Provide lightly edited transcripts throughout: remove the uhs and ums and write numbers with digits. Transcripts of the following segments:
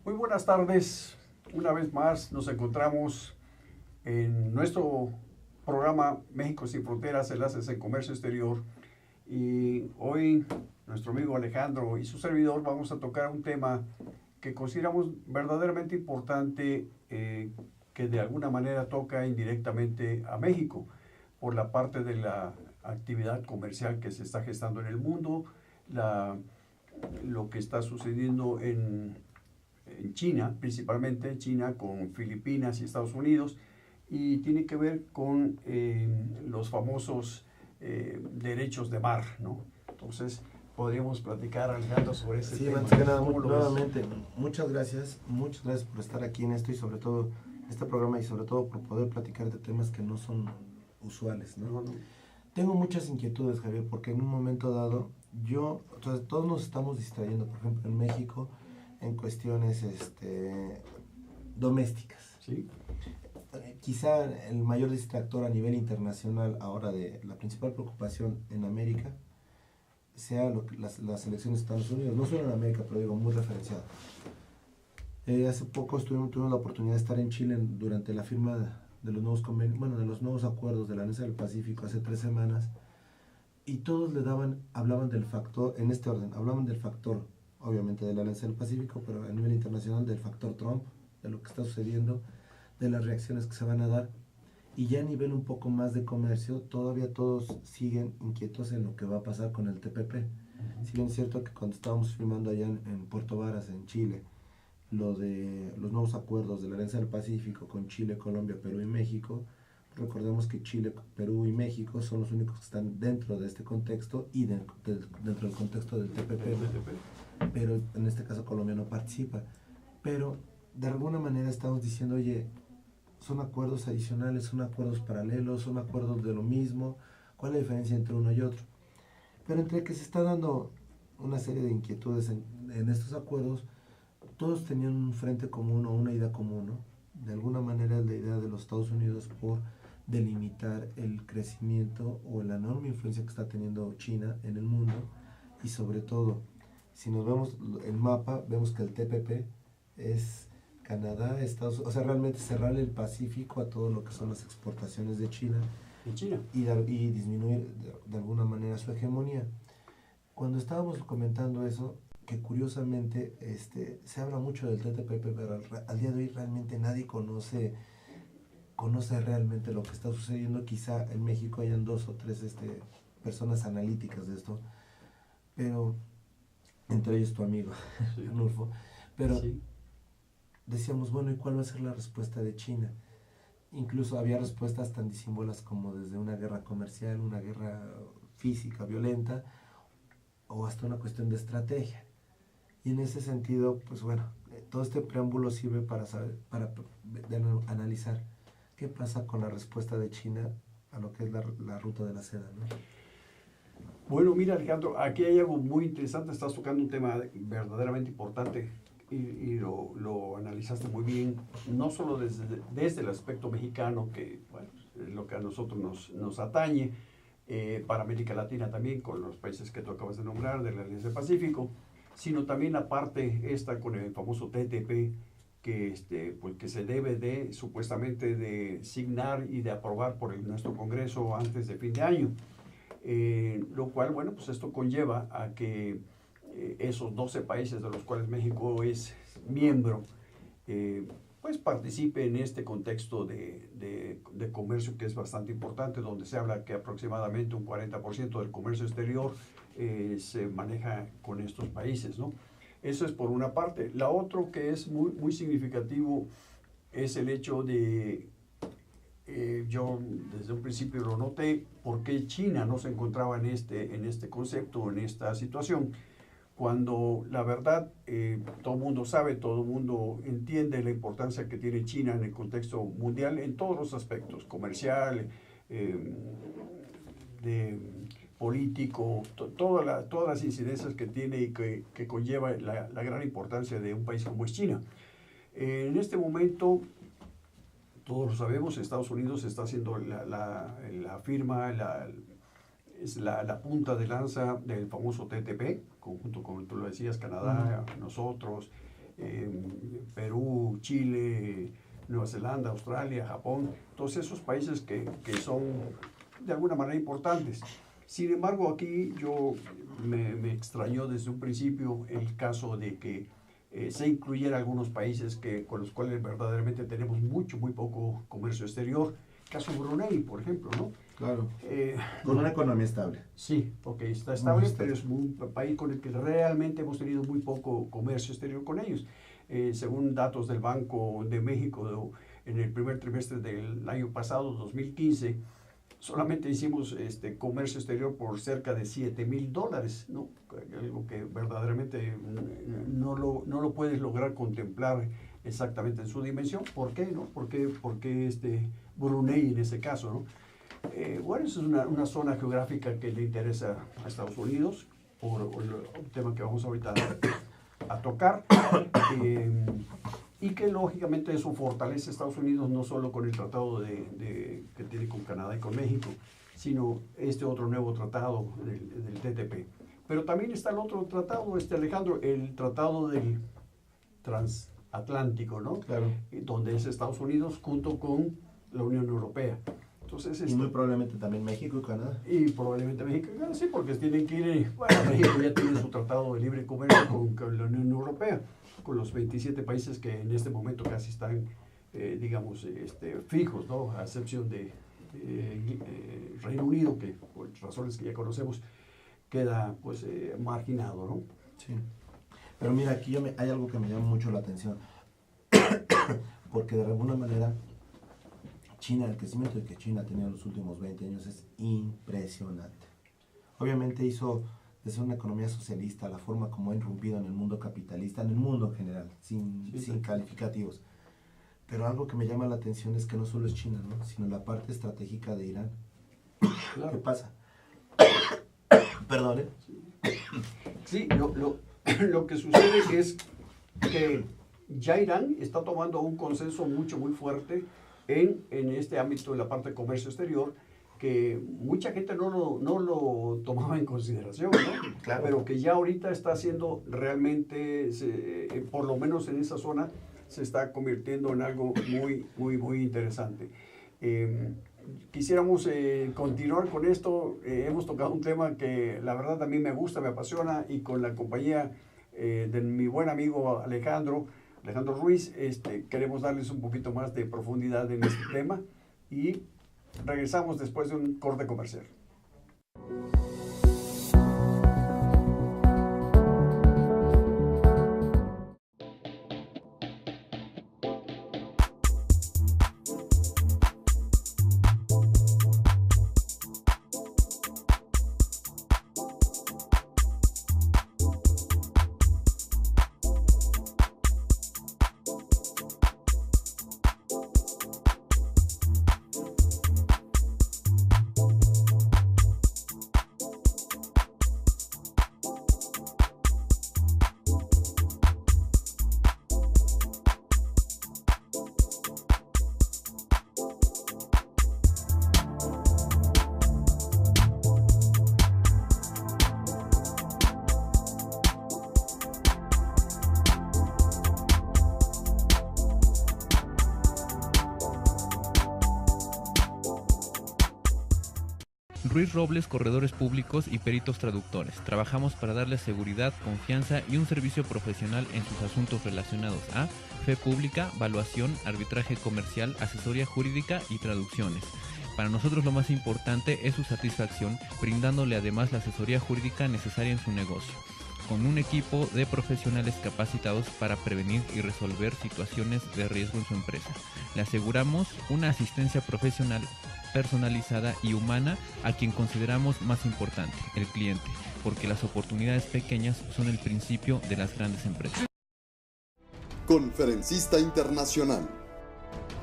Muy buenas tardes. Una vez más nos encontramos en nuestro programa México sin Fronteras, Enlaces en Comercio Exterior. Y hoy nuestro amigo Alejandro y su servidor vamos a tocar un tema que consideramos verdaderamente importante, que de alguna manera toca indirectamente a México por la parte de la actividad comercial que se está gestando en el mundo, la, lo que está sucediendo en China, principalmente China con Filipinas y Estados Unidos, y tiene que ver con los famosos derechos de mar, ¿no? Entonces, podríamos platicar, Alejandro, sobre ese Sí, tema. antes que nada, ¿Cómo lo ves? nuevamente, muchas gracias por estar aquí en esto y sobre todo este programa y sobre todo por poder platicar de temas que no son usuales, ¿no? No, no. Tengo muchas inquietudes, Javier, porque en un momento dado o sea, todos nos estamos distrayendo, por ejemplo, en México, en cuestiones domésticas. ¿Sí? Quizá el mayor distractor a nivel internacional ahora de la principal preocupación en América sea las elecciones de Estados Unidos, no solo en América, pero digo, muy referenciado. Hace poco tuvimos la oportunidad de estar en Chile durante la firma de los nuevos convenios, bueno, de los nuevos acuerdos de la Alianza del Pacífico hace 3 semanas, y todos hablaban del factor, en este orden, hablaban del factor, obviamente, de la Alianza del Pacífico, pero a nivel internacional del factor Trump, de lo que está sucediendo, de las reacciones que se van a dar, y ya a nivel un poco más de comercio, todavía todos siguen inquietos en lo que va a pasar con el TPP. Si bien es cierto que cuando estábamos firmando allá en Puerto Varas, en Chile, lo de los nuevos acuerdos de la Alianza del Pacífico con Chile, Colombia, Perú y México, recordemos que Chile, Perú y México son los únicos que están dentro de este contexto y dentro del contexto del TPP, pero en este caso Colombia no participa. Pero de alguna manera estamos diciendo, oye, son acuerdos adicionales, son acuerdos paralelos, son acuerdos de lo mismo, ¿cuál es la diferencia entre uno y otro? Pero entre que se está dando una serie de inquietudes en estos acuerdos, todos tenían un frente común o una idea común, ¿no? De alguna manera es la idea de los Estados Unidos por delimitar el crecimiento o la enorme influencia que está teniendo China en el mundo, y sobre todo, si nos vemos el mapa, vemos que el TPP es Canadá, Estados Unidos, o sea, realmente cerrarle el Pacífico a todo lo que son las exportaciones de China En China. y disminuir de alguna manera su hegemonía. Cuando estábamos comentando eso, que curiosamente se habla mucho del TTP, pero al día de hoy realmente nadie conoce realmente lo que está sucediendo. Quizá en México hayan 2 o 3 personas analíticas de esto, pero entre ellos tu amigo, Sí. Anulfo. Pero Sí. decíamos, bueno, ¿y cuál va a ser la respuesta de China? Incluso había respuestas tan disímbolas como desde una guerra comercial, una guerra física, violenta, o hasta una cuestión de estrategia. Y en ese sentido, pues bueno, todo este preámbulo sirve para saber, para analizar qué pasa con la respuesta de China a lo que es la ruta de la seda, ¿no? Bueno, mira, Alejandro, aquí hay algo muy interesante. Estás tocando un tema verdaderamente importante y lo analizaste muy bien, no solo desde el aspecto mexicano, que bueno, es lo que a nosotros nos atañe, para América Latina también, con los países que tú acabas de nombrar, de la Alianza del Pacífico, sino también la parte esta con el famoso TTP, pues, que se debe de, supuestamente, de signar y de aprobar por nuestro Congreso antes de fin de año. Lo cual, bueno, pues esto conlleva a que esos 12 países de los cuales México es miembro, pues participe en este contexto de comercio, que es bastante importante, donde se habla que aproximadamente un 40% del comercio exterior se maneja con estos países, ¿no? Eso es por una parte. La otra, que es muy, muy significativo, es el hecho de, yo desde un principio lo noté, por qué China no se encontraba en este concepto, en esta situación, cuando la verdad, todo el mundo sabe, todo el mundo entiende la importancia que tiene China en el contexto mundial en todos los aspectos, comercial, eh, de político, todas las incidencias que tiene y que conlleva la gran importancia de un país como es China. En este momento, todos lo sabemos, Estados Unidos está haciendo la firma, es la punta de lanza del famoso TTP, conjunto con, tú lo decías, Canadá, nosotros, Perú, Chile, Nueva Zelanda, Australia, Japón, todos esos países que son de alguna manera importantes. Sin embargo, aquí yo me extrañó desde un principio el caso de que se incluyera algunos países con los cuales verdaderamente tenemos muy poco comercio exterior. Caso Brunei, por ejemplo, ¿no? Claro. Con una economía estable. Sí, porque está estable, pero es un país con el que realmente hemos tenido muy poco comercio exterior con ellos. Según datos del Banco de México, en el primer trimestre del año pasado, 2015, solamente hicimos comercio exterior por cerca de $7,000, ¿no? Algo que verdaderamente no lo puedes lograr contemplar exactamente en su dimensión. ¿Por qué, no? ¿Por qué Brunei en ese caso, no? Bueno, esa es una zona geográfica que le interesa a Estados Unidos por el tema que vamos ahorita a tocar, y que lógicamente eso fortalece a Estados Unidos no solo con el tratado que tiene con Canadá y con México, sino otro nuevo tratado del TTP. Pero también está el otro tratado, Alejandro, el tratado del transatlántico, ¿no? Claro. Donde es Estados Unidos junto con la Unión Europea. Entonces, y muy probablemente también México y Canadá. Y probablemente México y Canadá, sí, porque tienen que ir, bueno, México ya tiene su tratado de libre comercio con la Unión Europea, con los 27 países que en este momento casi están, digamos, fijos, ¿no? A excepción de Reino Unido, que por razones que ya conocemos, queda pues marginado, ¿no? Sí. Pero mira, aquí hay algo que me llama mucho la atención, porque de alguna manera China, el crecimiento que China ha tenido en los últimos 20 años es impresionante. Obviamente hizo desde una economía socialista la forma como ha irrumpido en el mundo capitalista, en el mundo en general, sin calificativos. Pero algo que me llama la atención es que no solo es China, ¿no? Sino la parte estratégica de Irán. Claro. ¿Qué pasa? Perdón, ¿eh? Sí, lo que sucede es que ya Irán está tomando un consenso muy fuerte en este ámbito de la parte de comercio exterior, que mucha gente no lo tomaba en consideración, ¿no? Claro. Pero que ya ahorita está haciendo realmente, por lo menos en esa zona, se está convirtiendo en algo muy interesante. Quisiéramos continuar con esto. Hemos tocado un tema que la verdad a mí me gusta, me apasiona, y con la compañía de mi buen amigo Alejandro Ruiz, queremos darles un poquito más de profundidad en este tema, y regresamos después de un corte comercial. Ruiz Robles, corredores públicos y peritos traductores. Trabajamos para darles seguridad, confianza y un servicio profesional en sus asuntos relacionados a fe pública, valuación, arbitraje comercial, asesoría jurídica y traducciones. Para nosotros lo más importante es su satisfacción, brindándole además la asesoría jurídica necesaria en su negocio, con un equipo de profesionales capacitados para prevenir y resolver situaciones de riesgo en su empresa. Le aseguramos una asistencia profesional personalizada y humana a quien consideramos más importante, el cliente, porque las oportunidades pequeñas son el principio de las grandes empresas. Conferencista internacional,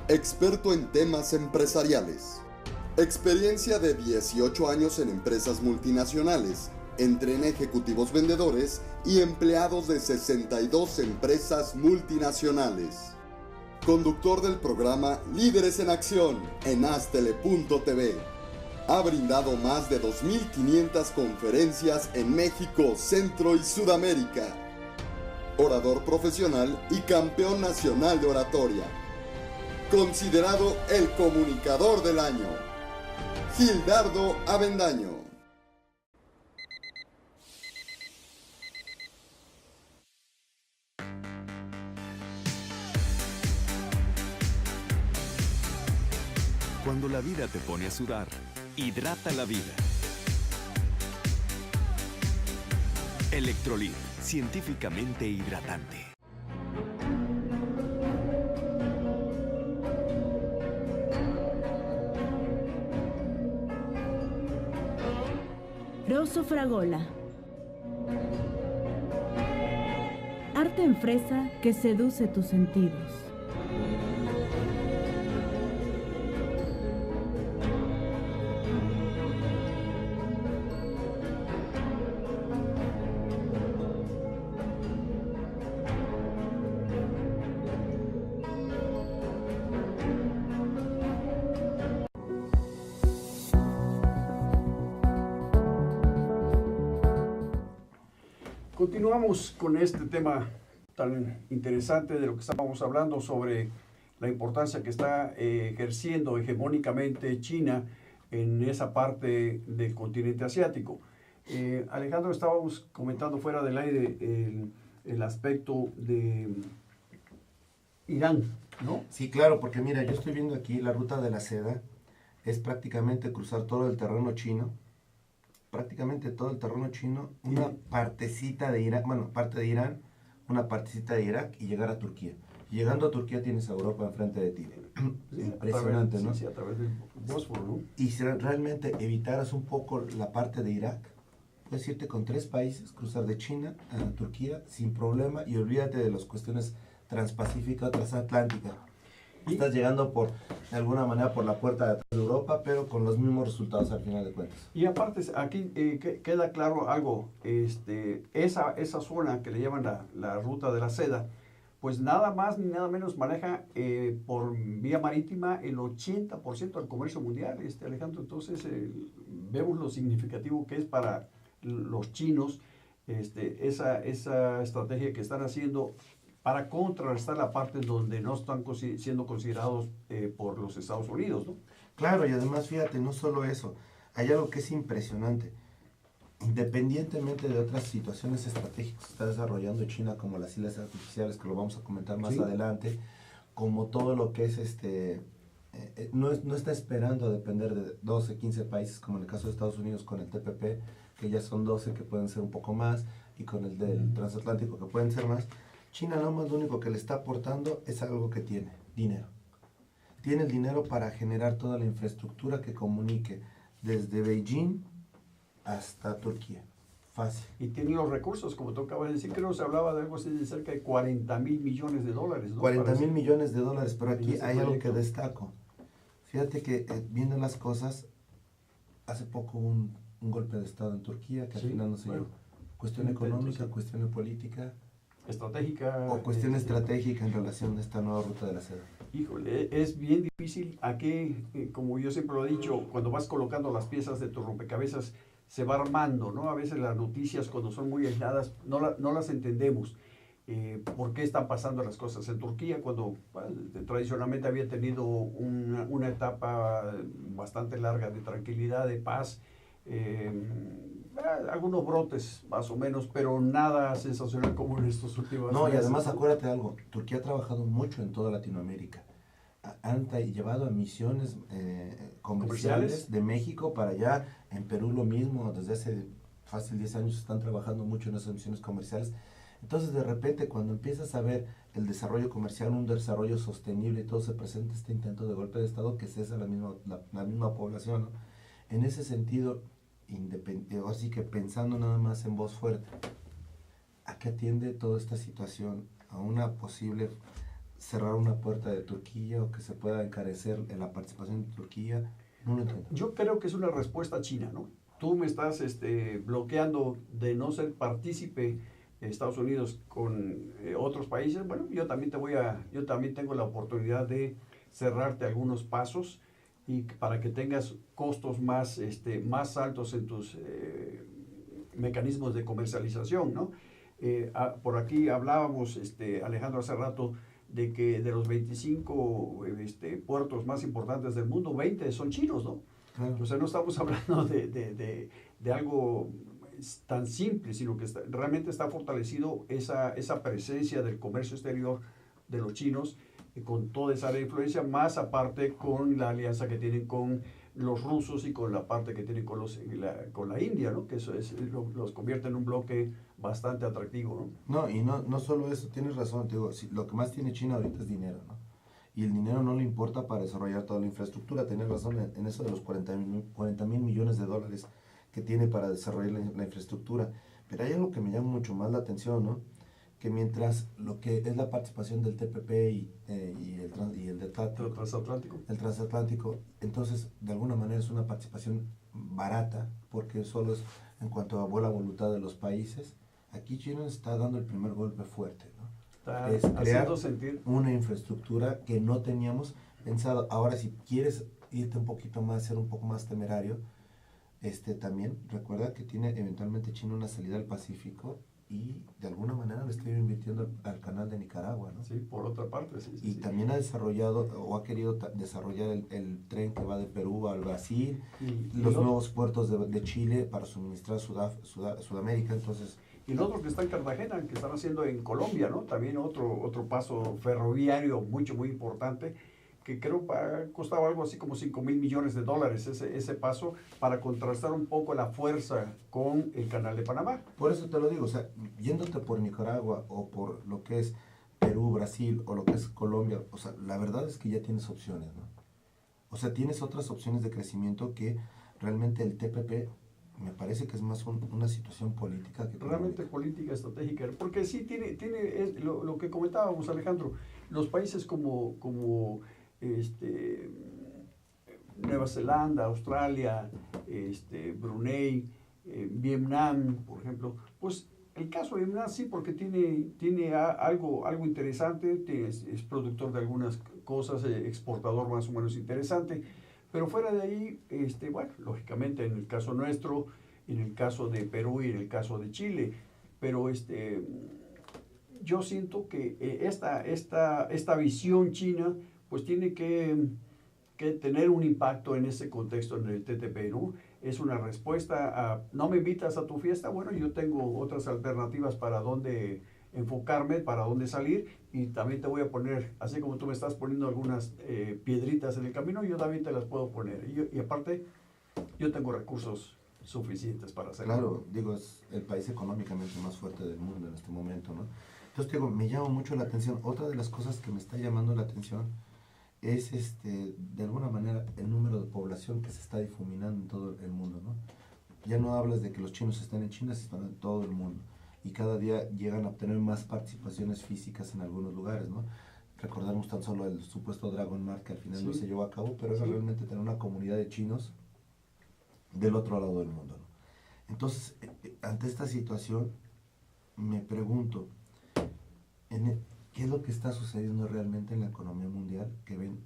experto en temas empresariales, experiencia de 18 años en empresas multinacionales, entrena ejecutivos vendedores y empleados de 62 empresas multinacionales. Conductor del programa Líderes en Acción en Astele.tv. Ha brindado más de 2.500 conferencias en México, Centro y Sudamérica. orador profesional y campeón nacional de oratoria. Considerado el comunicador del año, Gildardo Avendaño. Cuando la vida te pone a sudar, hidrata la vida. Electrolit, científicamente hidratante. Rosso Fragola. Arte en fresa que seduce tus sentidos. Continuamos con este tema tan interesante de lo que estábamos hablando sobre la importancia que está ejerciendo hegemónicamente China en esa parte del continente asiático. Alejandro, estábamos comentando fuera del aire el aspecto de Irán, ¿no? Sí, claro, porque mira, yo estoy viendo aquí la ruta de la seda, es prácticamente cruzar todo el terreno chino, prácticamente todo el terreno chino, una partecita de Irán, bueno, parte de Irán, una partecita de Irak y llegar a Turquía. Y llegando a Turquía tienes a Europa enfrente de ti. Sí, Impresionante, ¿no? Sí, a través del Bósforo, ¿no? Y si realmente evitaras un poco la parte de Irak, puedes irte con 3 países, cruzar de China a Turquía sin problema y olvídate de las cuestiones transpacífica o transatlántica. Estás llegando de alguna manera por la puerta de atrás de Europa, pero con los mismos resultados al final de cuentas. Y aparte, aquí queda claro algo, esa zona que le llaman la ruta de la seda, pues nada más ni nada menos maneja por vía marítima el 80% del comercio mundial, Alejandro. Entonces, vemos lo significativo que es para los chinos esa estrategia que están haciendo para contrarrestar la parte donde no están siendo considerados por los Estados Unidos, ¿no? Claro, y además fíjate, no solo eso, hay algo que es impresionante. Independientemente de otras situaciones estratégicas que está desarrollando China, como las islas artificiales, que lo vamos a comentar más adelante, como todo lo que es no está esperando a depender de 12, 15 países, como en el caso de Estados Unidos con el TPP, que ya son 12, que pueden ser un poco más, y con el del transatlántico, que pueden ser más. China lo único que le está aportando es algo que tiene, dinero. Tiene el dinero para generar toda la infraestructura que comunique desde Beijing hasta Turquía. Fácil. Y tiene los recursos, como tú acabas de decir, creo que se hablaba de algo así de cerca de 40,000 millones de dólares, ¿no? 40,000 millones de dólares, pero aquí hay algo que destaco. Fíjate que viendo las cosas, hace poco hubo un golpe de Estado en Turquía que al final no se dio. Cuestión económica, cuestión política. Estratégica. O cuestión estratégica en relación a esta nueva ruta de la seda. Híjole, es bien difícil. Aquí, como yo siempre lo he dicho, cuando vas colocando las piezas de tu rompecabezas, se va armando, ¿no? A veces las noticias, cuando son muy aisladas, no las entendemos. ¿Por qué están pasando las cosas en Turquía? Cuando tradicionalmente había tenido una etapa bastante larga de tranquilidad, de paz, algunos brotes más o menos, pero nada sensacional como en estos últimos No, meses. y además acuérdate de algo, Turquía ha trabajado mucho en toda Latinoamérica. Han llevado a misiones comerciales de México para allá, en Perú lo mismo, desde hace fácil 10 años están trabajando mucho en esas misiones comerciales. Entonces de repente cuando empiezas a ver el desarrollo comercial, un desarrollo sostenible y todo, se presenta este intento de golpe de Estado que cesa la misma población, ¿no? En ese sentido, así que pensando nada más en voz fuerte, ¿a qué atiende toda esta situación? ¿A una posible cerrar una puerta de Turquía o que se pueda encarecer en la participación de Turquía? No lo entiendo. Yo creo que es una respuesta china, ¿no? Tú me estás bloqueando de no ser partícipe Estados Unidos con otros países. Bueno, yo también tengo la oportunidad de cerrarte algunos pasos y para que tengas costos más altos en tus mecanismos de comercialización, ¿no? Por aquí hablábamos, Alejandro, hace rato, de que de los 25 puertos más importantes del mundo, 20 son chinos, ¿no? Claro. O sea, no estamos hablando de algo tan simple, sino que realmente está fortalecido esa presencia del comercio exterior de los chinos, con toda esa área de influencia, más aparte con la alianza que tienen con los rusos y con la parte que tienen con la India, ¿no? Que eso los convierte en un bloque bastante atractivo, ¿no? No, y no solo eso, tienes razón, te digo, lo que más tiene China ahorita es dinero, ¿no? Y el dinero no le importa para desarrollar toda la infraestructura, tienes razón en eso de los 40 mil millones de dólares que tiene para desarrollar la infraestructura. Pero hay algo que me llama mucho más la atención, ¿no? Que mientras lo que es la participación del TPP y el de el transatlántico, entonces de alguna manera es una participación barata, porque solo es en cuanto a buena voluntad de los países. Aquí China está dando el primer golpe fuerte, ¿no? Es crear una infraestructura que no teníamos pensado. Ahora, si quieres irte un poquito más, ser un poco más temerario, también recuerda que tiene eventualmente China una salida al Pacífico y de alguna manera le está invirtiendo al canal de Nicaragua, ¿no? Sí, por otra parte, sí. Y también ha desarrollado o ha querido desarrollar el tren que va de Perú al Brasil, los nuevos puertos de Chile para suministrar Sudamérica, entonces... Y el otro que está en Cartagena, que están haciendo en Colombia, ¿no? También otro paso ferroviario muy importante, que creo costaba algo así como 5 mil millones de dólares ese paso, para contrastar un poco la fuerza con el Canal de Panamá. Por eso te lo digo, o sea, yéndote por Nicaragua o por lo que es Perú, Brasil o lo que es Colombia, o sea, la verdad es que ya tienes opciones, ¿no? O sea, tienes otras opciones de crecimiento que realmente el TPP me parece que es más una situación política que realmente política estratégica, porque sí tiene lo que comentábamos, Alejandro, los países como Nueva Zelanda, Australia, Brunei, Vietnam, por ejemplo, pues el caso de Vietnam sí, porque tiene algo interesante, es productor de algunas cosas, exportador más o menos interesante, pero fuera de ahí, bueno, lógicamente en el caso nuestro, en el caso de Perú y en el caso de Chile, pero yo siento que esta visión china pues tiene que tener un impacto en ese contexto en el TTP, ¿no? Es una respuesta a, no me invitas a tu fiesta, bueno, yo tengo otras alternativas para dónde enfocarme, para dónde salir, y también te voy a poner, así como tú me estás poniendo algunas piedritas en el camino, yo también te las puedo poner. Y aparte, yo tengo recursos suficientes para hacerlo. Claro, digo, es el país económicamente más fuerte del mundo en este momento, ¿no? Entonces, digo, me llama mucho la atención. Otra de las cosas que me está llamando la atención es, de alguna manera, el número de población que se está difuminando en todo el mundo, ¿no? Ya no hablas de que los chinos están en China, están en todo el mundo. Y cada día llegan a obtener más participaciones físicas en algunos lugares, ¿no? Recordamos tan solo el supuesto Dragon Mart que al final no se llevó a cabo, pero era realmente tener una comunidad de chinos del otro lado del mundo, ¿no? Entonces, ante esta situación, me pregunto, ¿qué es lo que está sucediendo realmente en la economía mundial que ven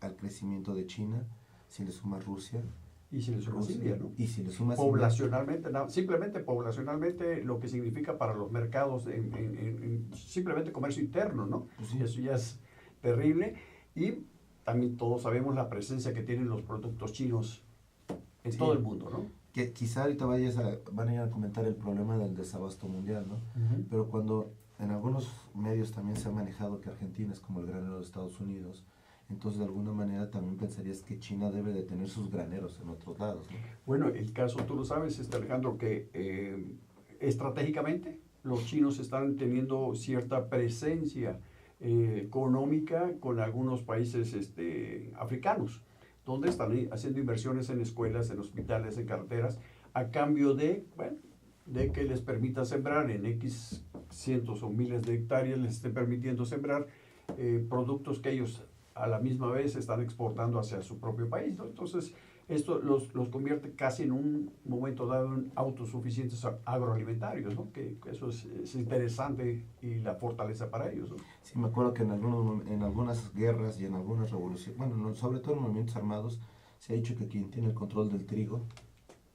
al crecimiento de China, si le suma Rusia? Y si le sumas India, ¿no? Y si le sumas poblacionalmente, no, simplemente poblacionalmente, lo que significa para los mercados, simplemente comercio interno, ¿no? Pues sí. Eso ya es terrible. Y también todos sabemos la presencia que tienen los productos chinos en todo el mundo, ¿no? Que quizá ahorita van a ir a comentar el problema del desabasto mundial, ¿no? Pero cuando en algunos medios también se ha manejado que Argentina es como el granero de Estados Unidos, entonces de alguna manera también pensarías que China debe de tener sus graneros en otros lados, ¿no? Bueno, el caso, tú lo sabes, Alejandro, que estratégicamente los chinos están teniendo cierta presencia económica con algunos países africanos, donde están haciendo inversiones en escuelas, en hospitales, en carreteras, a cambio de que les permita sembrar en X cientos o miles de hectáreas, les esté permitiendo sembrar productos que ellos a la misma vez están exportando hacia su propio país, ¿no? Entonces, esto los convierte casi en un momento dado en autosuficientes agroalimentarios, ¿no? Que eso es interesante y la fortaleza para ellos, ¿no? Sí, me acuerdo que en algunas guerras y en algunas revoluciones, bueno, sobre todo en movimientos armados, se ha dicho que quien tiene el control del trigo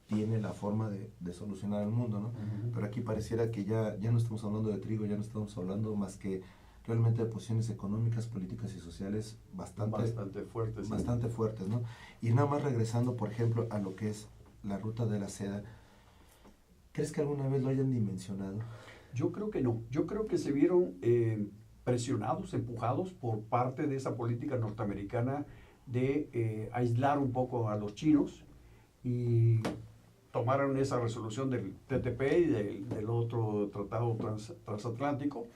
tiene la forma de solucionar el mundo, ¿no? Pero aquí pareciera que ya no estamos hablando de trigo, ya no estamos hablando más que realmente de posiciones económicas, políticas y sociales bastante fuertes. Sí. Bastante fuertes, ¿no? Y nada más regresando, por ejemplo, a lo que es la ruta de la seda, ¿crees que alguna vez lo hayan dimensionado? Yo creo que no. Yo creo que se vieron presionados, empujados por parte de esa política norteamericana de aislar un poco a los chinos y tomaron esa resolución del TTP y del otro tratado transatlántico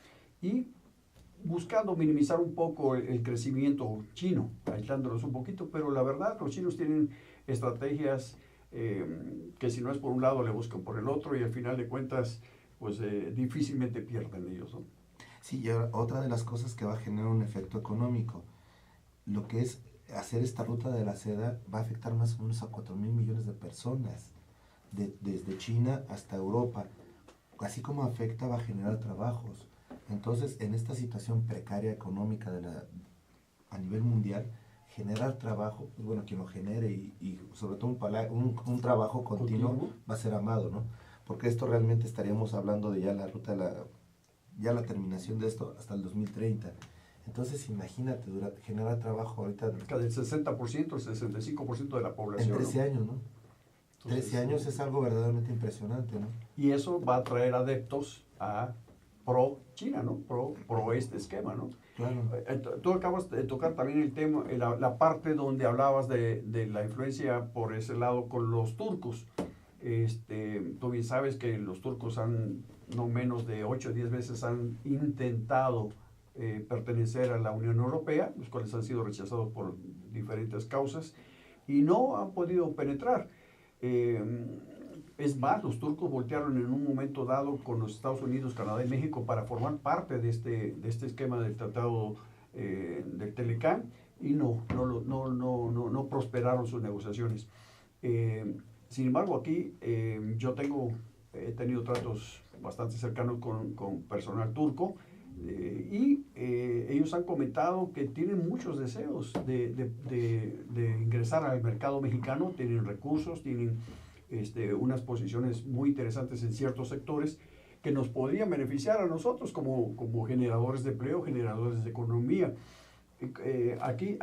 y buscando minimizar un poco el crecimiento chino, aislándolos un poquito, pero la verdad los chinos tienen estrategias que si no es por un lado le buscan por el otro y al final de cuentas pues difícilmente pierden ellos, ¿no? Sí, y ahora, otra de las cosas que va a generar un efecto económico, lo que es hacer esta ruta de la seda va a afectar más o menos a 4.000 millones de personas, desde China hasta Europa. Así como afecta, va a generar trabajos. Entonces, en esta situación precaria económica a nivel mundial, generar trabajo, pues bueno, quien lo genere y sobre todo un trabajo continuo va a ser amado, ¿no? Porque esto realmente estaríamos hablando de ya la ruta, ya la terminación de esto hasta el 2030. Entonces, imagínate, generar trabajo ahorita... Cerca del 60%, el 65% de la población. En 13 ¿no? años, ¿no? Entonces, 13 años es algo verdaderamente impresionante, ¿no? Y eso va a traer adeptos a pro-China, ¿no? Pro este esquema, ¿no? Claro. Tú acabas de tocar también el tema, la parte donde hablabas de la influencia por ese lado con los turcos. Tú bien sabes que los turcos no menos de 8 o 10 veces han intentado pertenecer a la Unión Europea, los cuales han sido rechazados por diferentes causas y no han podido penetrar. Es más, los turcos voltearon en un momento dado con los Estados Unidos, Canadá y México para formar parte de este esquema del tratado del Telecán y no prosperaron sus negociaciones. Sin embargo, aquí he tenido tratos bastante cercanos con personal turco y ellos han comentado que tienen muchos deseos de ingresar al mercado mexicano, tienen recursos, tienen unas posiciones muy interesantes en ciertos sectores que nos podrían beneficiar a nosotros como generadores de empleo, generadores de economía. Aquí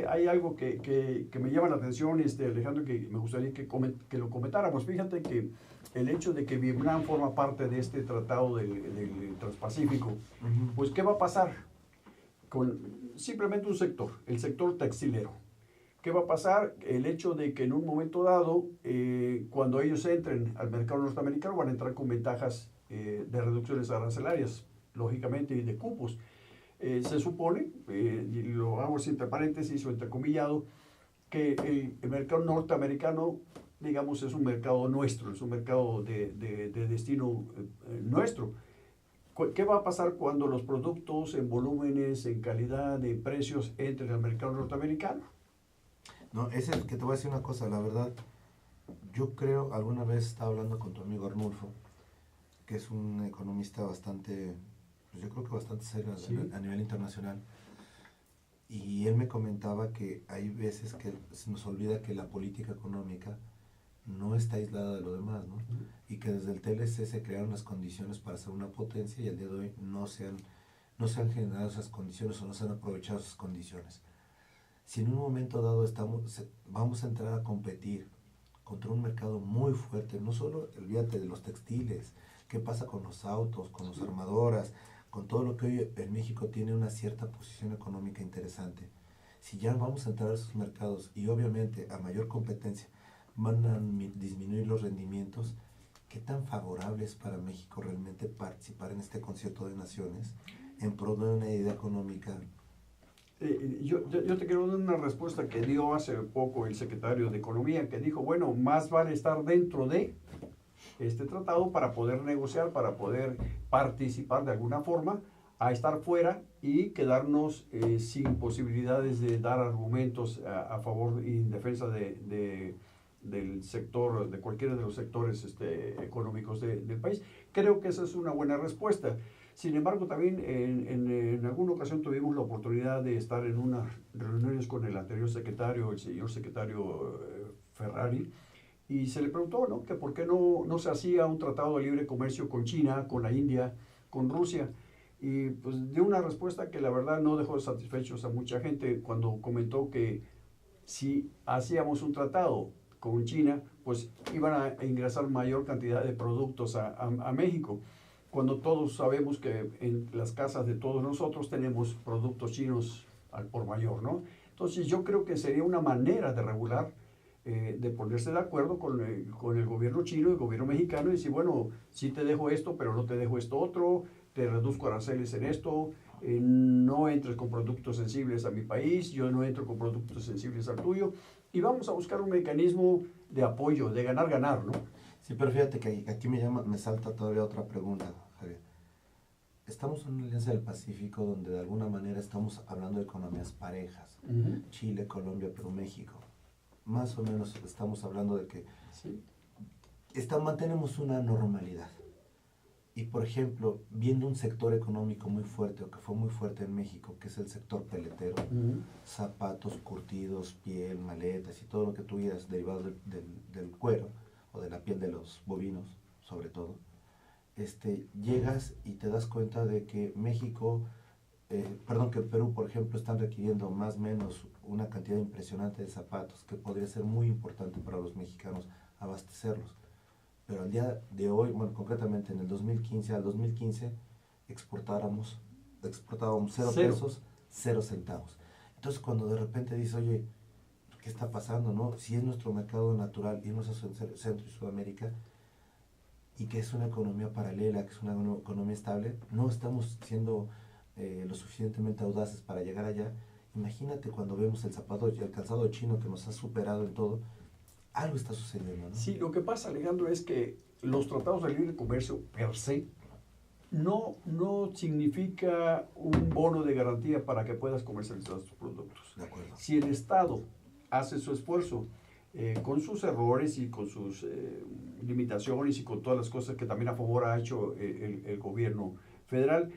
hay algo que me llama la atención, Alejandro, que me gustaría que lo comentáramos. Fíjate que el hecho de que Vietnam forma parte de este tratado del Transpacífico, pues ¿qué va a pasar con simplemente un sector, el sector textilero? ¿Qué va a pasar? El hecho de que en un momento dado, cuando ellos entren al mercado norteamericano, van a entrar con ventajas de reducciones arancelarias, lógicamente, y de cupos. Se supone, y lo hago entre paréntesis o entrecomillado, que el mercado norteamericano, digamos, es un mercado nuestro, es un mercado de destino nuestro. ¿Qué va a pasar cuando los productos en volúmenes, en calidad, en precios entren al mercado norteamericano? No, es el que te voy a decir una cosa, la verdad, yo creo, alguna vez estaba hablando con tu amigo Arnulfo, que es un economista bastante, pues yo creo que bastante serio a nivel internacional, y él me comentaba que hay veces que se nos olvida que la política económica no está aislada de lo demás, ¿no? Y que desde el TLC se crearon las condiciones para ser una potencia y al día de hoy no se han generado esas condiciones o no se han aprovechado esas condiciones. Si en un momento dado vamos a entrar a competir contra un mercado muy fuerte, no solo olvídate de los textiles, qué pasa con los autos, con las armadoras, con todo lo que hoy en México tiene una cierta posición económica interesante. Si ya vamos a entrar a esos mercados y obviamente a mayor competencia van a disminuir los rendimientos, ¿qué tan favorable es para México realmente participar en este concierto de naciones en pro de una idea económica? Yo te quiero dar una respuesta que dio hace poco el secretario de Economía, que dijo, bueno, más vale estar dentro de este tratado para poder negociar, para poder participar de alguna forma, a estar fuera y quedarnos sin posibilidades de dar argumentos a favor y en defensa del sector, de cualquiera de los sectores económicos del país. Creo que esa es una buena respuesta. Sin embargo, también en alguna ocasión tuvimos la oportunidad de estar en unas reuniones con el anterior secretario, el señor secretario Ferrari, y se le preguntó, ¿no?, que por qué no se hacía un tratado de libre comercio con China, con la India, con Rusia. Y pues dio una respuesta que la verdad no dejó satisfechos a mucha gente cuando comentó que si hacíamos un tratado con China, pues iban a ingresar mayor cantidad de productos a México, cuando todos sabemos que en las casas de todos nosotros tenemos productos chinos al por mayor, ¿no? Entonces yo creo que sería una manera de regular, de ponerse de acuerdo con el gobierno chino y el gobierno mexicano y decir, bueno, sí te dejo esto, pero no te dejo esto otro, te reduzco aranceles en esto, no entres con productos sensibles a mi país, yo no entro con productos sensibles al tuyo, y vamos a buscar un mecanismo de apoyo, de ganar-ganar, ¿no? Sí, pero fíjate que aquí me salta todavía otra pregunta, Javier. Estamos en una alianza del Pacífico donde de alguna manera estamos hablando de economías parejas. Chile, Colombia, Perú, México. Más o menos estamos hablando de que sí, mantenemos una normalidad. Y por ejemplo, viendo un sector económico muy fuerte, o que fue muy fuerte en México, que es el sector peletero, zapatos, curtidos, piel, maletas y todo lo que tú quieras derivado del cuero o de la piel de los bovinos, sobre todo, llegas y te das cuenta de que que Perú, por ejemplo, están requiriendo más o menos una cantidad impresionante de zapatos, que podría ser muy importante para los mexicanos abastecerlos. Pero al día de hoy, bueno, concretamente en el 2015 al 2015, exportábamos 0 pesos, 0 centavos. Entonces cuando de repente dices, oye, ¿qué está pasando, no? Si es nuestro mercado natural, irnos a Centro y Sudamérica, y que es una economía paralela, que es una economía estable, no estamos siendo lo suficientemente audaces para llegar allá. Imagínate cuando vemos el zapato y el calzado chino que nos ha superado en todo, algo está sucediendo, ¿no? Sí, lo que pasa, Alejandro, es que los tratados de libre comercio per se no significa un bono de garantía para que puedas comercializar tus productos. De acuerdo. Si el Estado hace su esfuerzo con sus errores y con sus limitaciones y con todas las cosas que también a favor ha hecho el gobierno federal,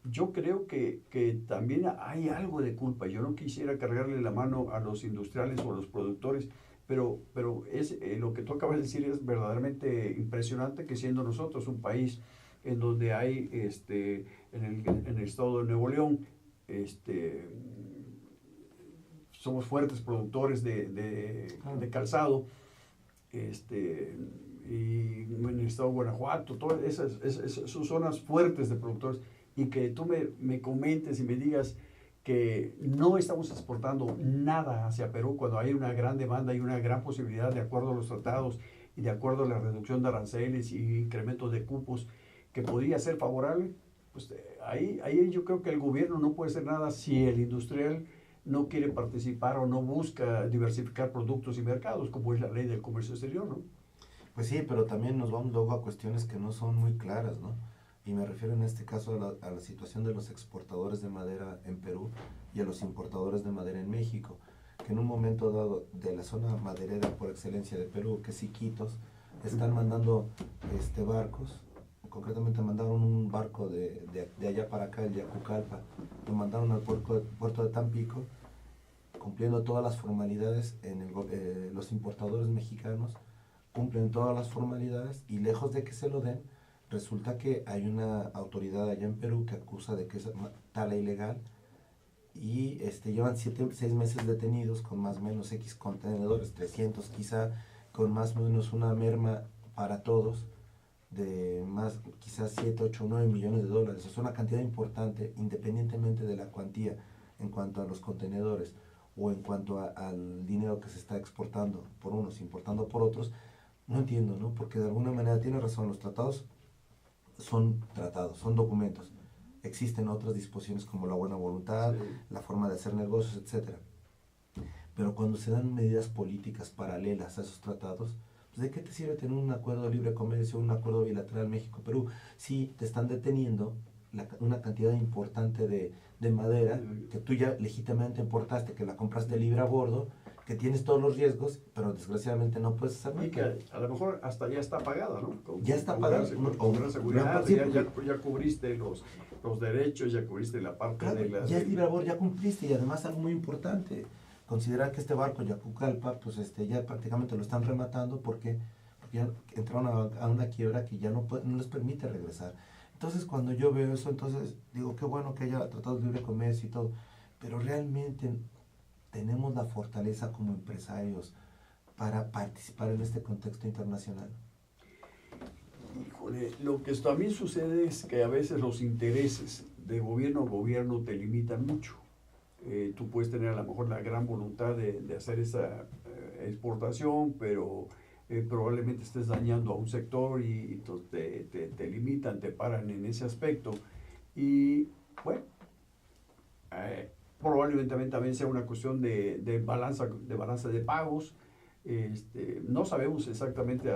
yo creo que también hay algo de culpa. Yo no quisiera cargarle la mano a los industriales o a los productores, pero es, lo que tú acabas de decir es verdaderamente impresionante, que siendo nosotros un país en donde hay, en el estado de Nuevo León, somos fuertes productores de calzado, y en el estado de Guanajuato, todas esas son zonas fuertes de productores, y que tú me comentes y me digas que no estamos exportando nada hacia Perú cuando hay una gran demanda y una gran posibilidad de acuerdo a los tratados y de acuerdo a la reducción de aranceles y incrementos de cupos que podría ser favorable, pues ahí yo creo que el gobierno no puede hacer nada si el industrial no quiere participar o no busca diversificar productos y mercados, como es la ley del comercio exterior, ¿no? Pues sí, pero también nos vamos luego a cuestiones que no son muy claras, ¿no? Y me refiero en este caso a la situación de los exportadores de madera en Perú y a los importadores de madera en México, que en un momento dado de la zona maderera por excelencia de Perú, que es Iquitos, están mandando barcos. Concretamente mandaron un barco de allá para acá, el de Yacucalpa, lo mandaron al puerto de Tampico, cumpliendo todas las formalidades. Los importadores mexicanos cumplen todas las formalidades y lejos de que se lo den, resulta que hay una autoridad allá en Perú que acusa de que es tala ilegal y llevan 6 meses detenidos con más o menos X contenedores, 300 quizá, con más o menos una merma para todos de más quizás 7, 8, 9 millones de dólares. Es una cantidad importante independientemente de la cuantía en cuanto a los contenedores o en cuanto al dinero que se está exportando por unos, importando por otros. No entiendo, ¿no? Porque de alguna manera tiene razón, los tratados, son documentos. Existen otras disposiciones como la buena voluntad, sí, la forma de hacer negocios, etc. Pero cuando se dan medidas políticas paralelas a esos tratados, pues ¿de qué te sirve tener un acuerdo de libre comercio, un acuerdo bilateral México-Perú, si te están deteniendo una cantidad importante de madera que tú ya legítimamente importaste, que la compraste libre a bordo, que tienes todos los riesgos, pero desgraciadamente no puedes hacer nada? Y que a lo mejor hasta ya está pagada, ¿no? Ya está pagada. Con gran seguridad, sí, ya cubriste los derechos, ya cubriste la parte, claro, de la... Ya es libre a bordo, ya cumpliste, y además algo muy importante, consideran que este barco Yacucalpa, pues ya prácticamente lo están rematando porque ya entraron a una quiebra que ya no les permite regresar. Entonces, cuando yo veo eso, entonces digo, qué bueno que haya tratado de libre comercio y todo, pero realmente tenemos la fortaleza como empresarios para participar en este contexto internacional. Híjole, lo que también sucede es que a veces los intereses de gobierno a gobierno te limitan mucho. Tú puedes tener a lo mejor la gran voluntad de hacer esa exportación, pero probablemente estés dañando a un sector y te limitan, te paran en ese aspecto. Y bueno, probablemente también sea una cuestión de balanza de pagos. No sabemos exactamente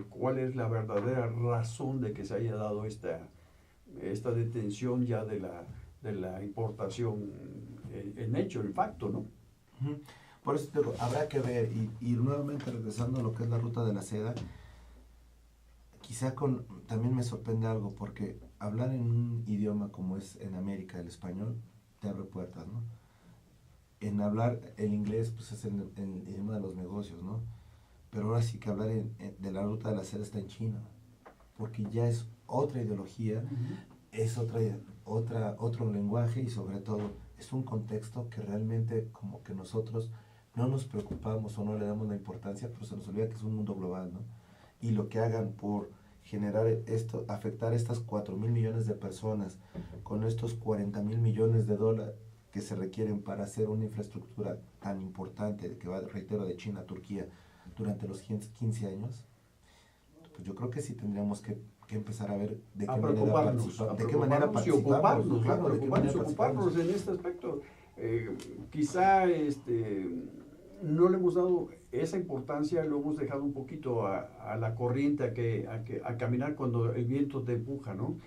cuál es la verdadera razón de que se haya dado esta detención ya de la importación en hecho, en facto, ¿no? Uh-huh. Por eso te digo, habrá que ver, y nuevamente regresando a lo que es la ruta de la seda, quizá también me sorprende algo, porque hablar en un idioma como es en América el español, te abre puertas, ¿no? En hablar el inglés, pues es el idioma de los negocios, ¿no? Pero ahora sí que hablar de la ruta de la seda está en China, porque ya es otra ideología, es otro lenguaje y sobre todo es un contexto que realmente como que nosotros no nos preocupamos o no le damos la importancia, pero se nos olvida que es un mundo global, ¿no? Y lo que hagan por generar esto, afectar a estas 4,000 millones de personas con estos 40,000 millones de dólares que se requieren para hacer una infraestructura tan importante que va, reitero, de China a Turquía durante los 15 años, pues yo creo que sí tendríamos que empezar a ver de qué manera participamos. Y ocuparnos en este aspecto. Quizá no le hemos dado esa importancia, lo hemos dejado un poquito a la corriente, a caminar cuando el viento te empuja, ¿no?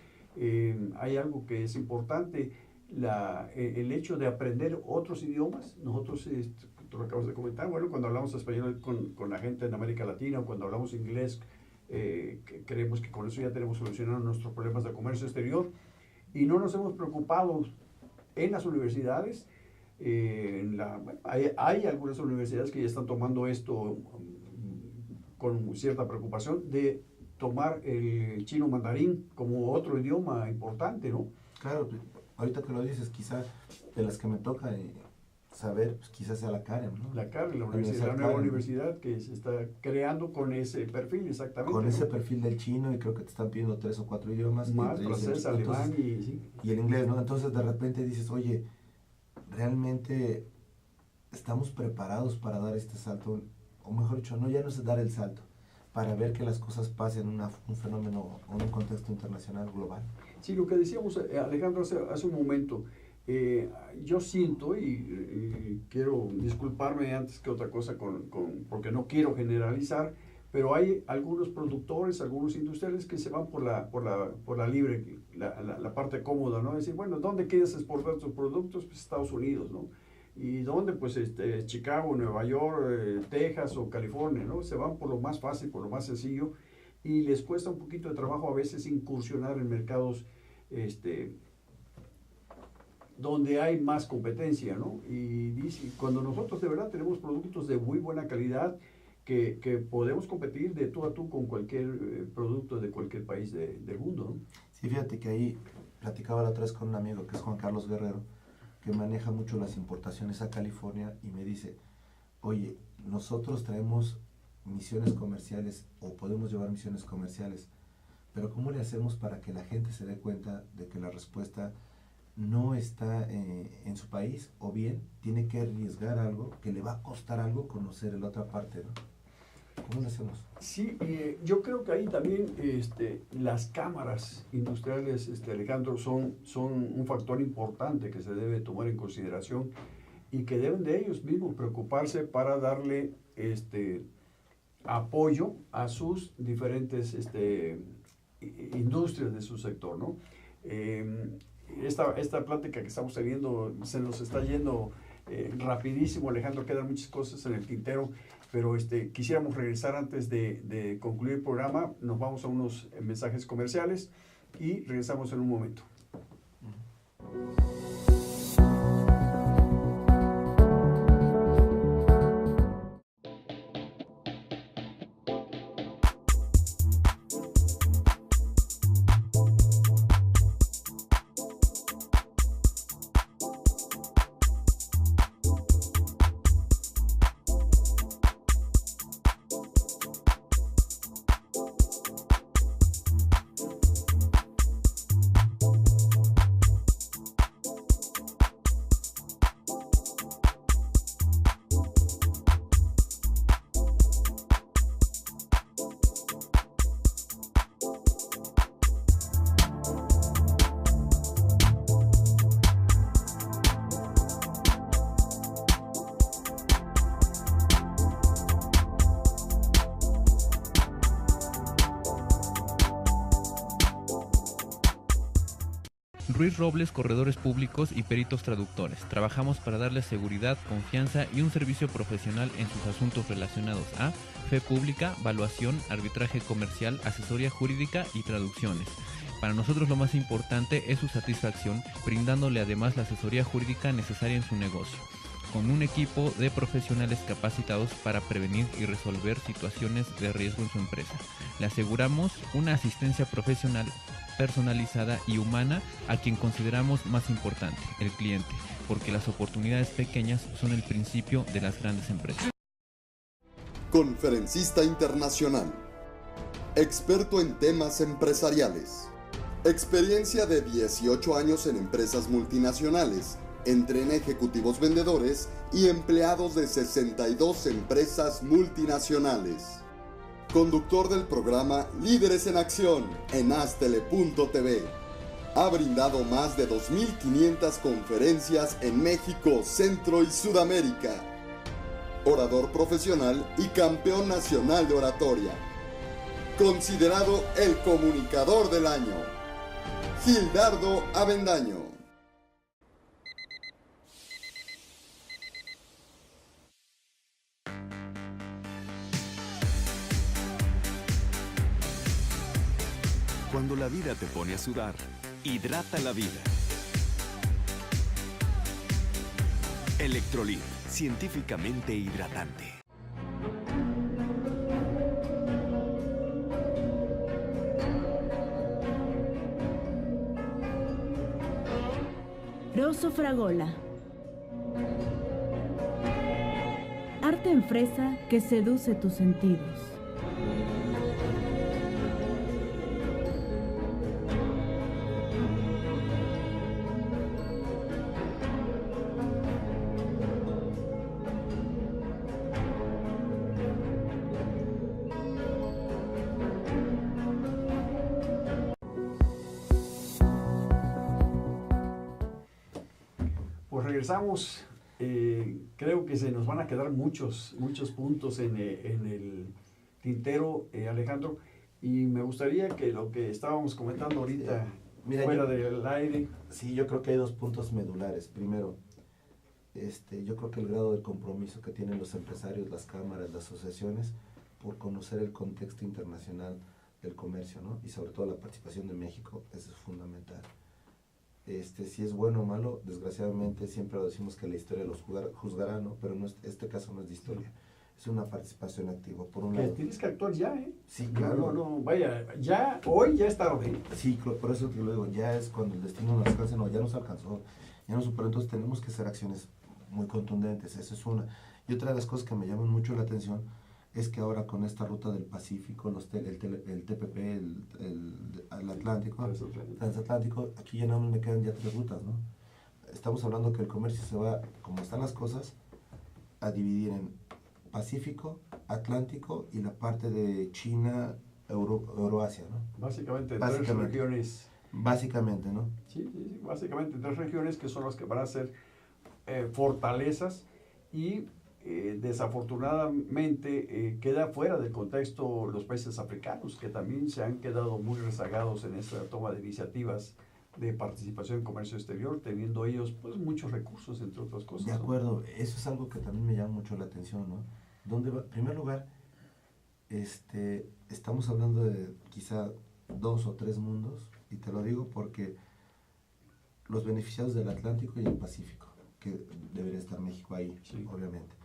Hay algo que es importante, el hecho de aprender otros idiomas. Nosotros, tú lo acabas de comentar, bueno, cuando hablamos español con la gente en América Latina, o cuando hablamos inglés, creemos que con eso ya tenemos solucionados nuestros problemas de comercio exterior, y no nos hemos preocupado en las universidades. Hay algunas universidades que ya están tomando esto con cierta preocupación, de tomar el chino mandarín como otro idioma importante, ¿no? Claro, ahorita que lo dices, quizá de las que me toca saber, pues quizás sea la Karen, ¿no? La Karen, la nueva universidad que se está creando con ese perfil, exactamente. Con ese perfil del chino, y creo que te están pidiendo 3 o 4 idiomas. Más, francés, alemán y el inglés, ¿no? Entonces de repente dices, oye, realmente estamos preparados para dar este salto, o mejor dicho, no, ya no es dar el salto, para ver que las cosas pasen un fenómeno o un contexto internacional global. Sí, lo que decíamos, Alejandro, hace un momento, yo siento, y quiero disculparme antes que otra cosa porque no quiero generalizar, pero hay algunos productores, algunos industriales que se van por la libre, la parte cómoda, ¿no? Decir, bueno, ¿dónde quieres exportar tus productos? Pues Estados Unidos, ¿no? ¿Y dónde? Pues Chicago, Nueva York, Texas o California, ¿no? Se van por lo más fácil, por lo más sencillo, y les cuesta un poquito de trabajo a veces incursionar en mercados donde hay más competencia, ¿no? Y cuando nosotros de verdad tenemos productos de muy buena calidad, que podemos competir de tú a tú con cualquier producto de cualquier país del mundo, ¿no? Sí, fíjate que ahí platicaba la otra vez con un amigo que es Juan Carlos Guerrero, que maneja mucho las importaciones a California, y me dice, oye, nosotros traemos misiones comerciales o podemos llevar misiones comerciales, pero ¿cómo le hacemos para que la gente se dé cuenta de que la respuesta no está en su país, o bien tiene que arriesgar algo que le va a costar algo conocer la otra parte, ¿no? ¿Cómo lo hacemos? Sí, yo creo que ahí también las cámaras industriales, Alejandro, son un factor importante que se debe tomar en consideración, y que deben de ellos mismos preocuparse para darle apoyo a sus diferentes industrias de su sector, ¿no? Esta plática que estamos teniendo se nos está yendo rapidísimo, Alejandro, quedan muchas cosas en el tintero, pero quisiéramos regresar antes de concluir el programa. Nos vamos a unos mensajes comerciales y regresamos en un momento. Ruiz Robles, corredores públicos y peritos traductores. Trabajamos para darles seguridad, confianza y un servicio profesional en sus asuntos relacionados a fe pública, valuación, arbitraje comercial, asesoría jurídica y traducciones. Para nosotros lo más importante es su satisfacción, brindándole además la asesoría jurídica necesaria en su negocio, con un equipo de profesionales capacitados para prevenir y resolver situaciones de riesgo en su empresa. Le aseguramos una asistencia profesional personalizada y humana a quien consideramos más importante, el cliente, porque las oportunidades pequeñas son el principio de las grandes empresas. Conferencista internacional. Experto en temas empresariales. Experiencia de 18 años en empresas multinacionales. Entrena ejecutivos vendedores y empleados de 62 empresas multinacionales. Conductor del programa Líderes en Acción en Astele.tv. Ha brindado más de 2.500 conferencias en México, Centro y Sudamérica. Orador profesional y campeón nacional de oratoria. Considerado el comunicador del año. Gildardo Avendaño. Cuando la vida te pone a sudar, hidrata la vida. Electrolit, científicamente hidratante. Rosso Fragola. Arte en fresa que seduce tus sentidos. Pues regresamos. Creo que se nos van a quedar muchos puntos en el tintero, Alejandro, y me gustaría que lo que estábamos comentando ahorita, fuera del aire. Sí, yo creo que hay dos puntos medulares. Primero, yo creo que el grado de compromiso que tienen los empresarios, las cámaras, las asociaciones, por conocer el contexto internacional del comercio, ¿no? Y sobre todo la participación de México, eso es fundamental. Si es bueno o malo, desgraciadamente siempre lo decimos que la historia los juzgará, ¿no? Pero no este caso no es de historia, es una participación activa. Por un lado, Tienes que actuar ya, ¿eh? Sí, claro. No, vaya, ya, hoy ya es tarde. Sí, por eso te lo digo, ya es cuando el destino nos alcance, no, ya nos alcanzó, ya nos superó, entonces tenemos que hacer acciones muy contundentes, esa es una. Y otra de las cosas que me llaman mucho la atención es que ahora con esta ruta del Pacífico, el TPP, el Atlántico, transatlántico, aquí ya no me quedan ya 3 rutas, ¿no? Estamos hablando que el comercio se va, como están las cosas, a dividir en Pacífico, Atlántico y la parte de China, Euroasia, ¿no? Básicamente 3 regiones. Básicamente, ¿no? Sí, básicamente 3 regiones que son las que van a ser fortalezas y desafortunadamente queda fuera del contexto los países africanos, que también se han quedado muy rezagados en esta toma de iniciativas de participación en comercio exterior, teniendo ellos pues muchos recursos, entre otras cosas. De acuerdo, ¿no? Eso es algo que también me llama mucho la atención, ¿no? En primer lugar, estamos hablando de quizá 2 o 3 mundos, y te lo digo porque los beneficiados del Atlántico y el Pacífico, que debería estar México ahí, sí, obviamente.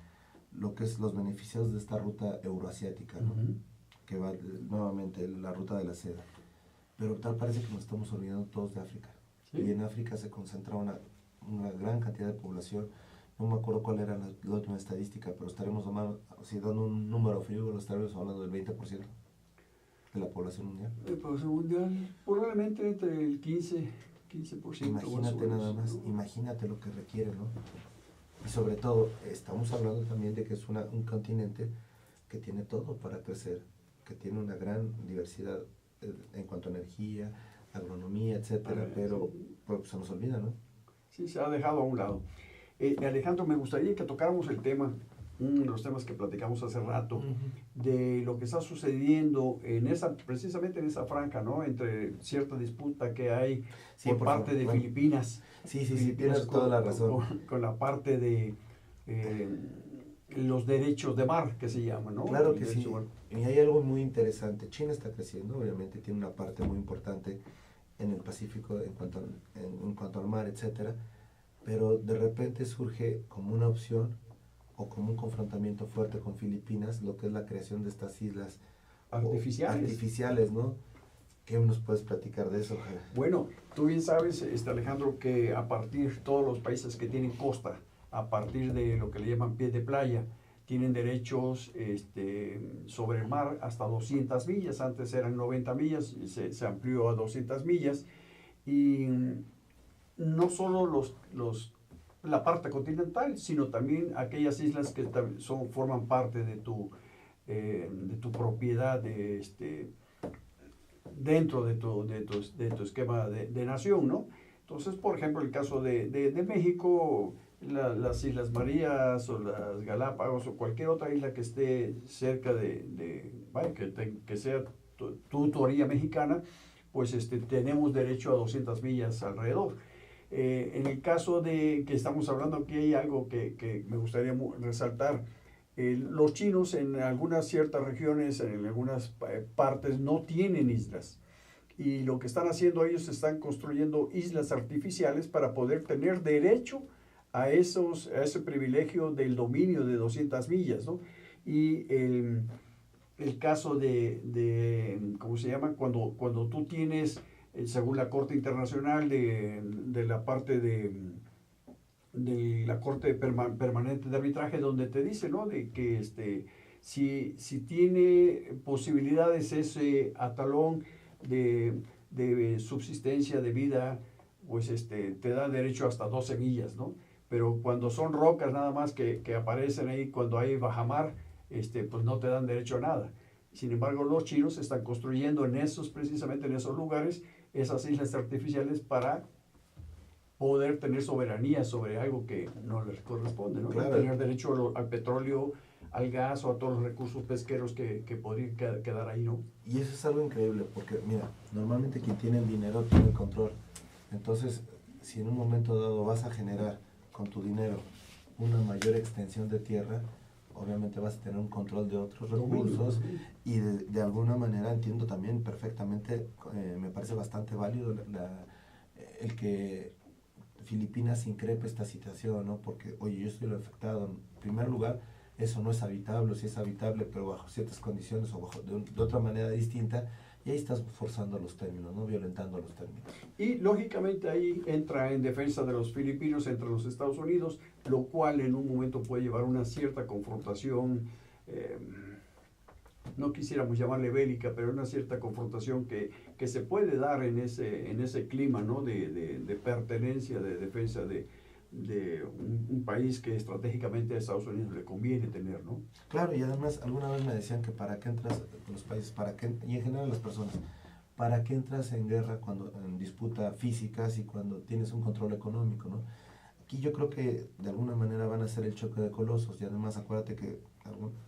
Lo que es los beneficiados de esta ruta euroasiática, ¿no? Que va nuevamente la ruta de la seda. Pero tal parece que nos estamos olvidando todos de África. ¿Sí? Y en África se concentra una gran cantidad de población. No me acuerdo cuál era la última estadística, pero estaremos si dando un número frío, estaremos hablando del 20% de la población mundial. La población mundial, probablemente entre el 15%. Imagínate nada más, imagínate lo que requiere, ¿no? Y sobre todo, estamos hablando también de que es un continente que tiene todo para crecer, que tiene una gran diversidad en cuanto a energía, agronomía, etcétera, pero pues, se nos olvida, ¿no? Sí, se ha dejado a un lado. Alejandro, me gustaría que tocáramos el tema uno de los temas que platicamos hace rato, Ujú. de lo que está sucediendo precisamente en esa franja, ¿no? Entre cierta disputa que hay Sí, por por parte favor, de bueno. Filipinas. Sí, Filipinas tienes toda la razón. Con la parte de los derechos de mar, que se llama, ¿no? Claro El que derecho sí. de mar. Y hay algo muy interesante. China está creciendo, obviamente tiene una parte muy importante en el Pacífico en cuanto al mar, etcétera. Pero de repente surge como una opción o como un confrontamiento fuerte con Filipinas, lo que es la creación de estas islas artificiales, ¿no? ¿Qué nos puedes platicar de eso, Javier? Bueno, tú bien sabes, Alejandro, que a partir todos los países que tienen costa, a partir de lo que le llaman pie de playa, tienen derechos sobre el mar hasta 200 millas. Antes eran 90 millas, se amplió a 200 millas. Y no solo la parte continental, sino también aquellas islas que forman parte de tu propiedad dentro de tu esquema de nación, ¿no? Entonces, por ejemplo, el caso de México, las Islas Marías o las Galápagos o cualquier otra isla que esté cerca que sea tu orilla mexicana, pues tenemos derecho a 200 millas alrededor. En el caso de que estamos hablando aquí, hay algo que me gustaría resaltar. Los chinos en algunas ciertas regiones, en algunas partes, no tienen islas. Y lo que están haciendo ellos, están construyendo islas artificiales para poder tener derecho a ese privilegio del dominio de 200 millas, ¿no? Y el caso ¿cómo se llama? Cuando tú tienes, según la Corte Internacional de la parte de la Corte Permanente de Arbitraje, donde te dice, ¿no? De que si tiene posibilidades ese atalón de subsistencia, de vida, pues te da derecho hasta 12 millas, ¿no? Pero cuando son rocas nada más que aparecen ahí cuando hay bajamar, pues no te dan derecho a nada. Sin embargo, los chinos están construyendo precisamente en esos lugares, esas islas artificiales para poder tener soberanía sobre algo que no les corresponde, ¿no? Claro. Tener derecho al petróleo, al gas o a todos los recursos pesqueros que podrían quedar ahí, ¿no? Y eso es algo increíble, porque mira, normalmente quien tiene el dinero tiene el control. Entonces, si en un momento dado vas a generar con tu dinero una mayor extensión de tierra, obviamente vas a tener un control de otros recursos y de alguna manera entiendo también perfectamente, me parece bastante válido el que Filipinas increpe esta situación, ¿no? Porque, oye, yo estoy afectado. En primer lugar, eso no es habitable, o si es habitable, pero bajo ciertas condiciones o de otra manera distinta, y ahí estás forzando los términos, ¿no? Violentando los términos. Y lógicamente ahí entra en defensa de los filipinos entre los Estados Unidos, lo cual en un momento puede llevar a una cierta confrontación, no quisiéramos llamarle bélica, pero una cierta confrontación que se puede dar en ese clima, ¿no? de pertenencia, de defensa de un país que estratégicamente a Estados Unidos le conviene tener, ¿no? Claro, y además alguna vez me decían que para qué entras en los países, y en general las personas, para qué entras en guerra en disputa físicas y cuando tienes un control económico, ¿no? Aquí yo creo que de alguna manera van a ser el choque de colosos, y además acuérdate que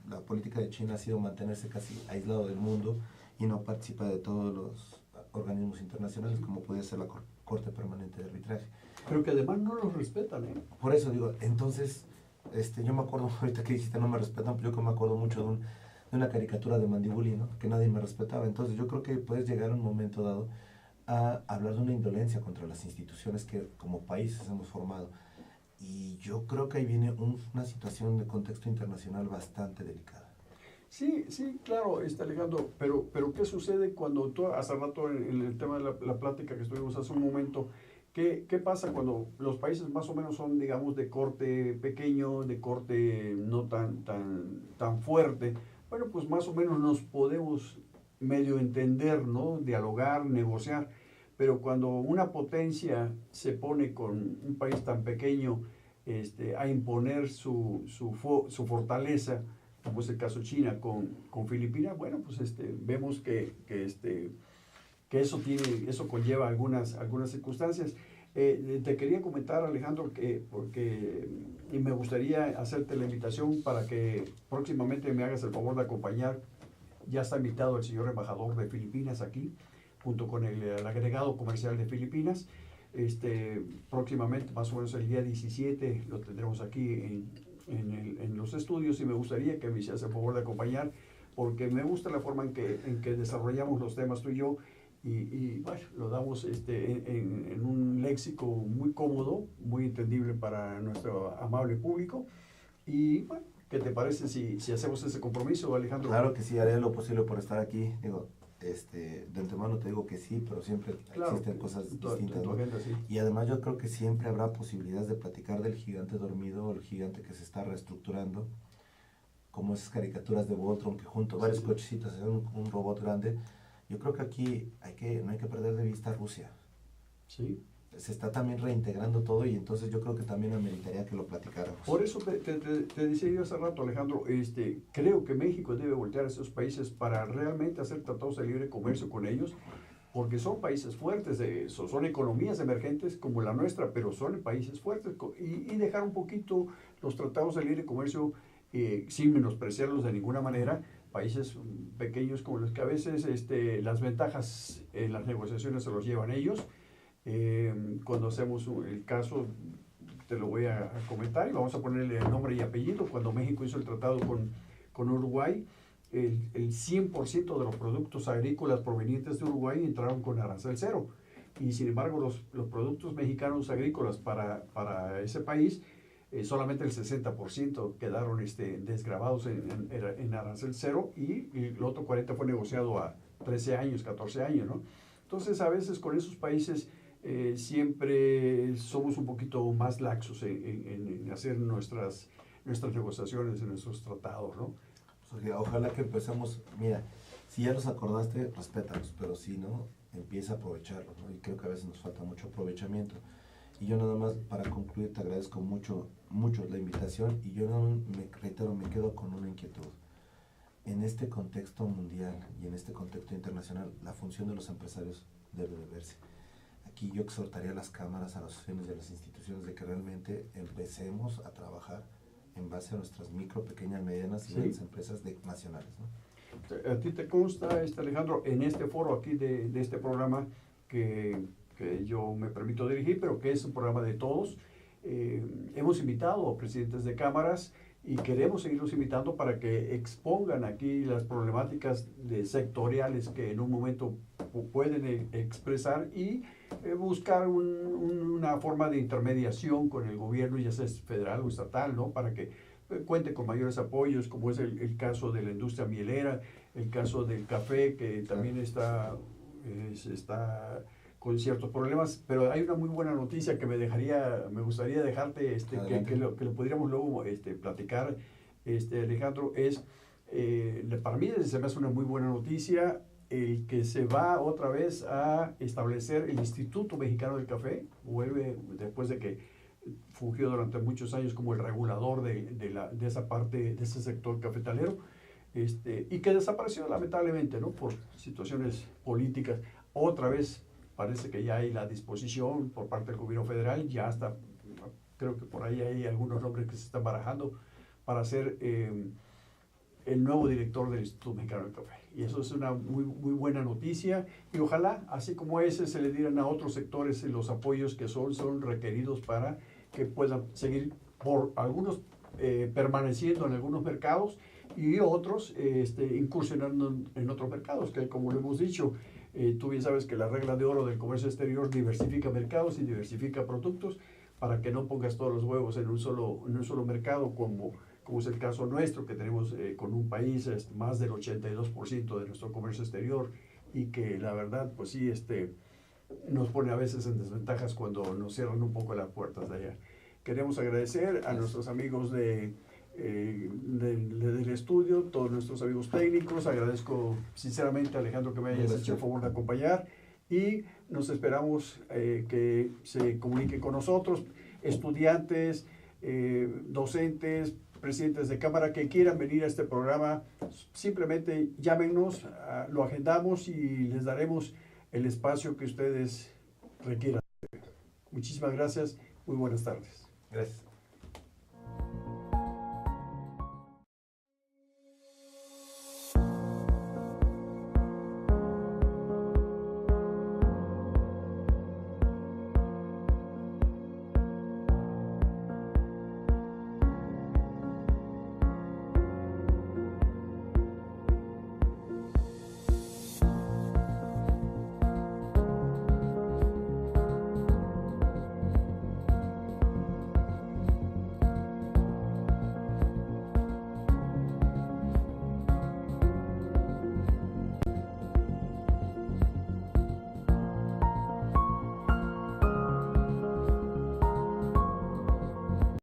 la política de China ha sido mantenerse casi aislado del mundo y no participa de todos los organismos internacionales como puede ser la Corte Permanente de Arbitraje. Pero que además no los respetan, ¿eh? Por eso digo, entonces, yo me acuerdo, ahorita que dijiste no me respetan, pero yo que me acuerdo mucho de una caricatura de Mandibuli, ¿no? Que nadie me respetaba. Entonces yo creo que puedes llegar a un momento dado a hablar de una indolencia contra las instituciones que como países hemos formado. Y yo creo que ahí viene una situación de contexto internacional bastante delicada. Sí, claro, Alejandro, pero ¿qué sucede cuando tú, hace rato en el tema de la plática que estuvimos hace un momento, ¿qué pasa cuando los países más o menos son, digamos, de corte pequeño, de corte no tan fuerte? Bueno, pues más o menos nos podemos medio entender, ¿no? Dialogar, negociar, pero cuando una potencia se pone con un país tan pequeño a imponer su fortaleza, como es el caso China con Filipinas, bueno, pues vemos que eso conlleva algunas circunstancias. Te quería comentar, Alejandro, y me gustaría hacerte la invitación para que próximamente me hagas el favor de acompañar. Ya está invitado el señor embajador de Filipinas aquí, junto con el agregado comercial de Filipinas. Próximamente, más o menos el día 17, lo tendremos aquí en los estudios, y me gustaría que me hicieras el favor de acompañar, porque me gusta la forma en que desarrollamos los temas tú y yo, y bueno, lo damos en un léxico muy cómodo, muy entendible para nuestro amable público. Y bueno, ¿qué te parece si hacemos ese compromiso, Alejandro? Claro que sí, haré lo posible por estar aquí. Digo, de antemano te digo que sí, pero siempre existen cosas distintas, ¿no? Agenda, sí. Y además yo creo que siempre habrá posibilidades de platicar del gigante dormido, o el gigante que se está reestructurando, como esas caricaturas de Voltron, que junto a varios cochecitos hacen un robot grande. Yo creo que aquí no hay que perder de vista a Rusia. Sí. Se está también reintegrando todo, y entonces yo creo que también ameritaría que lo platicáramos. Por eso te decía yo hace rato, Alejandro, creo que México debe voltear a esos países para realmente hacer tratados de libre comercio con ellos, porque son países fuertes, son economías emergentes como la nuestra, pero son países fuertes, y dejar un poquito los tratados de libre comercio, sin menospreciarlos de ninguna manera. Países pequeños como los que a veces las ventajas en las negociaciones se los llevan ellos. Cuando hacemos el caso, te lo voy a comentar y vamos a ponerle nombre y apellido. Cuando México hizo el tratado con Uruguay, el 100% de los productos agrícolas provenientes de Uruguay entraron con arancel cero, y sin embargo los productos mexicanos agrícolas para ese país, solamente el 60% quedaron desgravados en arancel cero, y el otro 40% fue negociado a 13 años, 14 años, ¿no? Entonces, a veces con esos países siempre somos un poquito más laxos en hacer nuestras negociaciones, en nuestros tratados, ¿no? Ojalá que empecemos, mira, si ya los acordaste, respétalos, pero si no, empieza a aprovecharlos, ¿no? Y creo que a veces nos falta mucho aprovechamiento. Y yo nada más, para concluir, te agradezco mucho la invitación, y yo reitero, me quedo con una inquietud. En este contexto mundial y en este contexto internacional, la función de los empresarios debe de verse. Aquí yo exhortaría a las cámaras, a las asociaciones y a las instituciones de que realmente empecemos a trabajar en base a nuestras micro, pequeñas, medianas y grandes empresas nacionales, ¿no? A ti te consta, Alejandro, en este foro aquí de este programa que yo me permito dirigir, pero que es un programa de todos. Hemos invitado a presidentes de cámaras y queremos seguirlos invitando para que expongan aquí las problemáticas sectoriales que en un momento pueden expresar, y buscar una forma de intermediación con el gobierno, ya sea federal o estatal, ¿no? Para que cuente con mayores apoyos, como es el caso de la industria mielera, el caso del café, que también está con ciertos problemas. Pero hay una muy buena noticia que me gustaría dejarte, que lo pudiéramos luego platicar, Alejandro. Para mí se me hace una muy buena noticia el que se va otra vez a establecer el Instituto Mexicano del Café. Vuelve después de que fungió durante muchos años como el regulador de esa parte, de ese sector cafetalero, y que desapareció lamentablemente, ¿no? Por situaciones políticas. Otra vez parece que ya hay la disposición por parte del gobierno federal, ya hasta, creo que por ahí hay algunos nombres que se están barajando para ser el nuevo director del Instituto Mexicano del Café. Y eso es una muy, muy buena noticia, y ojalá, así como ese, se le dieran a otros sectores los apoyos que son requeridos para que puedan seguir, por algunos permaneciendo en algunos mercados, y otros incursionando en otros mercados, que como lo hemos dicho, tú bien sabes que la regla de oro del comercio exterior diversifica mercados y diversifica productos, para que no pongas todos los huevos en un solo mercado, como es el caso nuestro, que tenemos con un país más del 82% de nuestro comercio exterior, y que la verdad, pues sí, nos pone a veces en desventajas cuando nos cierran un poco las puertas de allá. Queremos agradecer a nuestros amigos del estudio, todos nuestros amigos técnicos. Agradezco sinceramente, Alejandro, que me hayas hecho el favor de acompañar, y nos esperamos que se comuniquen con nosotros, estudiantes, docentes, presidentes de cámara que quieran venir a este programa. Simplemente llámenos, lo agendamos y les daremos el espacio que ustedes requieran. Muchísimas gracias. Muy buenas tardes. Gracias.